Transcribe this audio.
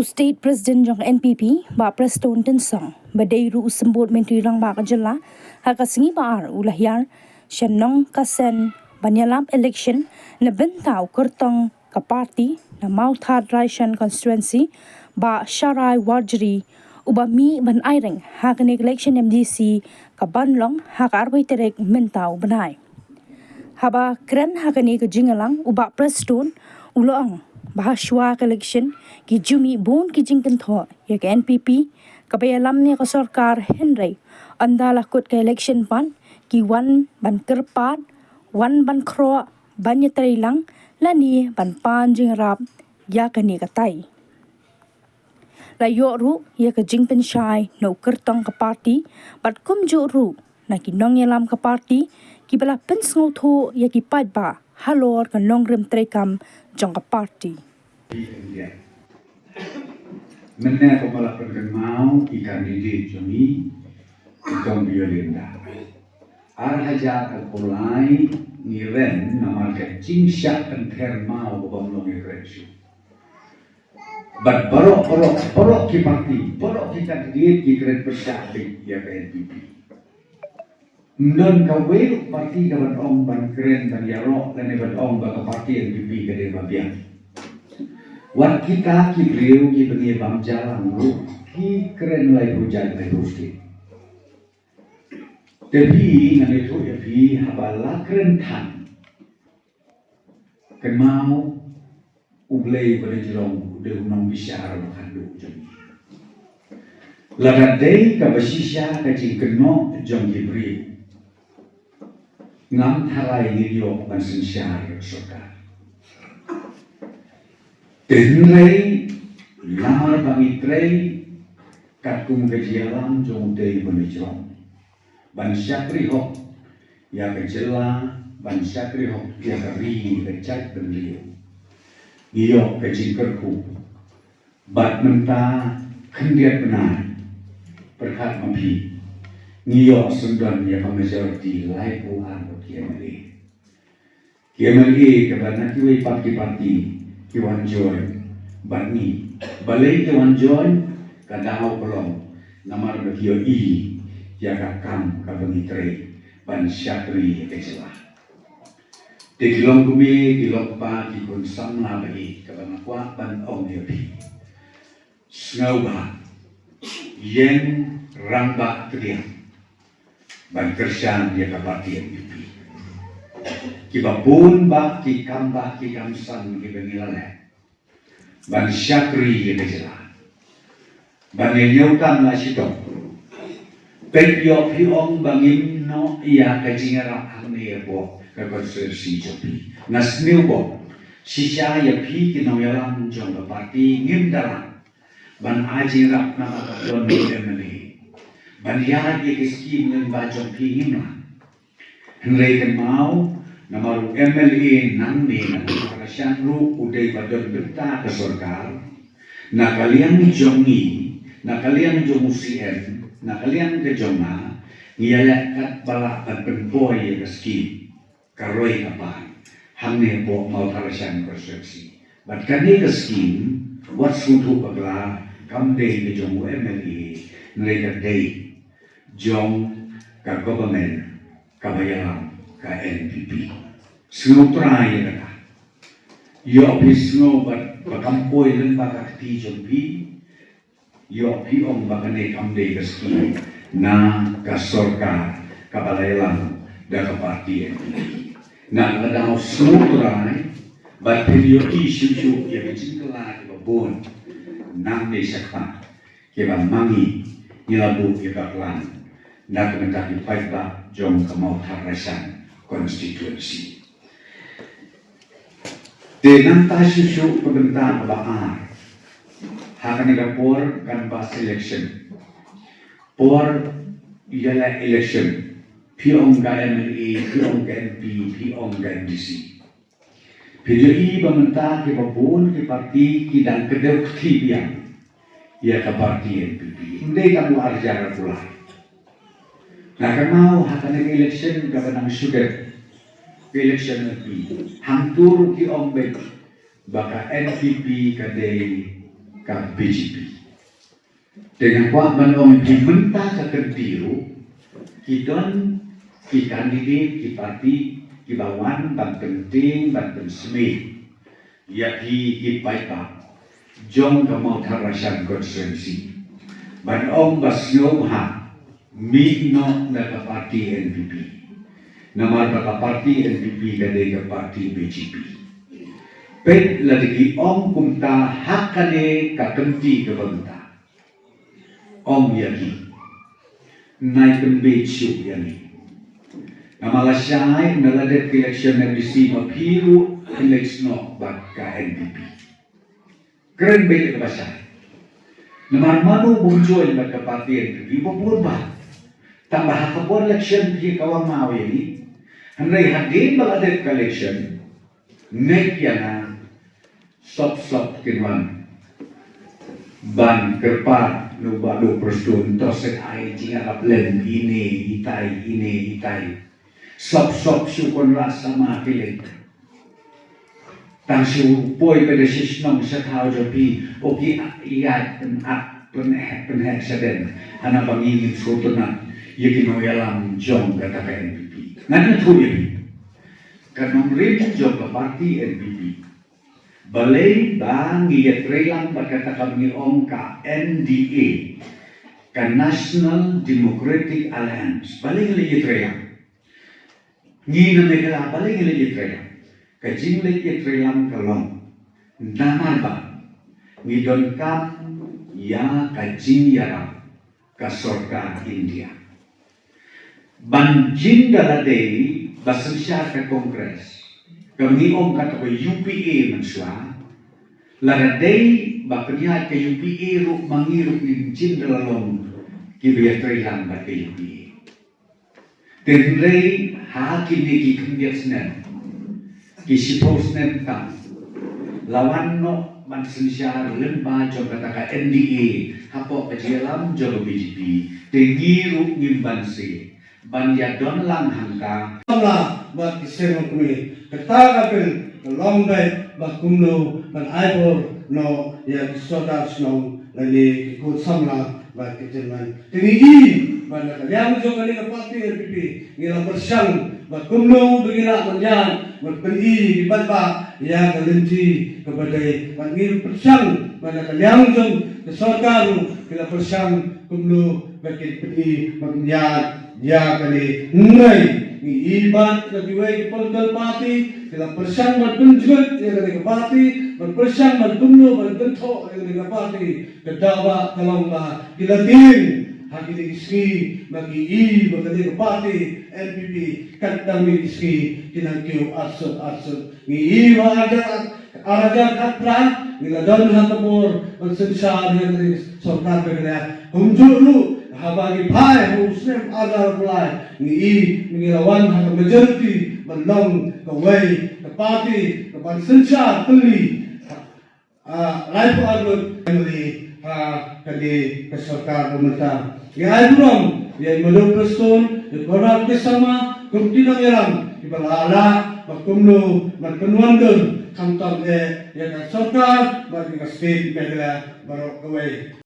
State President jong NPP ba Preston Tensong badairu usembut Menteri Rang ba kajela hakasingi baar ulahyar syanong kasen banyalam election na bentau kertong ka parti na Mauthad Raishan constituency ba Sharai Warjri uba mi ban airing hakani election MDC ka banlong hak arbai terek mentau banai haba kren hakani ka jingalang uba Preston uloang bahaswa election ki jumi bon ki jingkan tho ya ke NPP kabayalam ni ka sarkar Henry andala kut ka election pan ki wan ban kerpat wan ban kro ban lang lani ban pan jing rap ya kani ka tai la yo ru ya ka jingpen shai no kertong ka party bat kum jo ru na ki nong yalam ka party ki bala pen sngo tho ya ki pat ba halor ka nong rem trekam jong ka party Mennya kepala perkemau ikan didik jami ikan biolinda. Arhaja terpulai ngiren nama kecing syak termau bobong ngirensu. But borok ki parti, borok kita didik keren persyadik ya ke NPP. Non kawel parti kawan ong ban keren ban yarok dan ban ong ban parti NPP keren babian. Wan kita ki beliau ki bengi bang jalan lu ki keren lai hujan lai rusti. Tapi ngan itu ya pi habala keren tan. Kemau ublei pada jerong udah unang bisyara makandu jom. Lagadai ka basisya ka jingkeno jom kibri. Ngam tharai ngiyo ban sensyar soka. Tenrei lamar bangitrei katung kejialam jong dei bonijong ban syakri hok ya kejela ban syakri hok ya kari kecak benliu iyo kejingkerku bat menta kendiat benar perhat mapi ngiyo sundan ya majority lai puan KMLA kabana kiwai parti kiwan join bani balai kiwan join kadau kolong namar bekiyo i ya kakam kabangi trei ban syakri kecelah de kilong kumi kilong pa kikun samna bagi kabana kwa ban ong yapi snau ba yen ramba kriang ban kersan ya kapatian pipi kibapun ba kikam san kibengilale ban syakri ya kecelah ban nyautan la sidok pek yo piong bangin no iya kajingara hamne ya bo kakonsersi jopi nasneu bo sisya ya pi kinoyalam jong parti ngimdalang ban ajirap nama don emeli ban ya ye kiskim ngen ba jong pi ngimla henrei kan mau namaru MLA nang ni na karasyan ru uday badon benta ke sorkar na kalian jongi na kalian jong UCM na kalian ke jonga ngiyalakat balak at penpoy ke skim karoy kapan hamne po mau karasyan konstruksi bat kani ke skim wat sutu pagla kamde ke jong MLA nreka day jong ka government kabayalang ka NPP snow try ya kata yo pi snow bat bakampoy len bakakti jompi yo pi ong bakane kamde kaski na kasorka kabalaylang da kaparti NPP na kadang snow try bat video isu ya kecingkela ya babon nang de sakpa keba mangi nilabu ya kaklan na kementaki paitba jom kamau harasan konstitusi. Dengan susu pemerintahan baar, hakan negapor kan pas election, por ialah election, piong ka MLA, piong ka MP, piong ka MDC. PDI pemerintah ke babon ke parti kidang kedel ketibian, ia ke parti NPP. Hindi kamu arjara pula. Nah mau hakan election kapan sudah election NPP hampur ki ombek baka NPP kadai ka BGP. Dengan kuat menolong dimentah ke kentiru, kita kandidat, ki parti, ki bawan, ban penting, ban pensemi, ki paipa, jong kamau tharasan konstituensi. Ban om basyo ha, migno na ka parti NPP. Namar ka parti NPP kadai ka parti BGP. Pet lagi om kumta hakane ka kenti ka banta. Om yaki, naik pembecu yani. Namala syai naladet election na bisima piru election baka NPP. Keren bete ka basay. Namar manu bunjoy baka parti NPP bopurba. Tambah hakapon election pi kawang mau yani. Handai hadin baladet election. Nek yana sop kinwan. Ban kerpat no balo perstun toset ai jinga kaplen ini itai sop syukon rasa makilit tang su poi pada sisnom sakau jopi oki iat penhe seden hana bangingin sutuna yakin yalam jong kata NPP ngana thuye kan rim jong parti NPP balai bang ia trelang berkata kami om ka NDA ka National Democratic Alliance balai ia trelang ni na megala balai ia trelang ka jingle ia trelang kalong namar ba ni don kam ya ka jing yara ka sarkar India ban jing daladei basensya ka kongres kami om kata ko UPA mansua laradei baknya ke UPA ru mangiru injin dalalong kibiya trailang ba ke UPA tenrei hakin ki kembiasnen ki siposnen tam lawan no mansensya lemba jom kata ka NDA hapo kajelam jom BGP tengiru ngimbanse banya don lang hangka Samla bat kiseno kumi kataga pen lombai bat kumno ban aibor no ya soda snow lali kikut samla bat kijerman tinigi ban yang jo kali ka parti NPP ngila bersang bat kumno begila manjan bat peni bat ba ya kalenti kepada ban ngil bersang ban yang jo ke sarkaru ngila bersang kumno bat peni manjan ya kali ngai ni ibat lagi wei political party kila persang bertunjuk ya kali ke parti berpersang bertumno berbentuk ya kali ke parti kedawa kalonglah kila tin haki diski bagi bagi ke parti NPP kadang diski kina kiu asut ni araja kapra kila don hakapur bersensar ya kali sarkar berada hunjulu habagi pai muslim agar mulai ni mengilawan hak majority belong ke way ke parti ke sensa teli life agar family kadi ke sarkar pemerintah ya belum ya menurut preston ya korak bersama kumtinang yaram ibalala bakumno berkenuan kantor ya sarkar bagi state megala barok away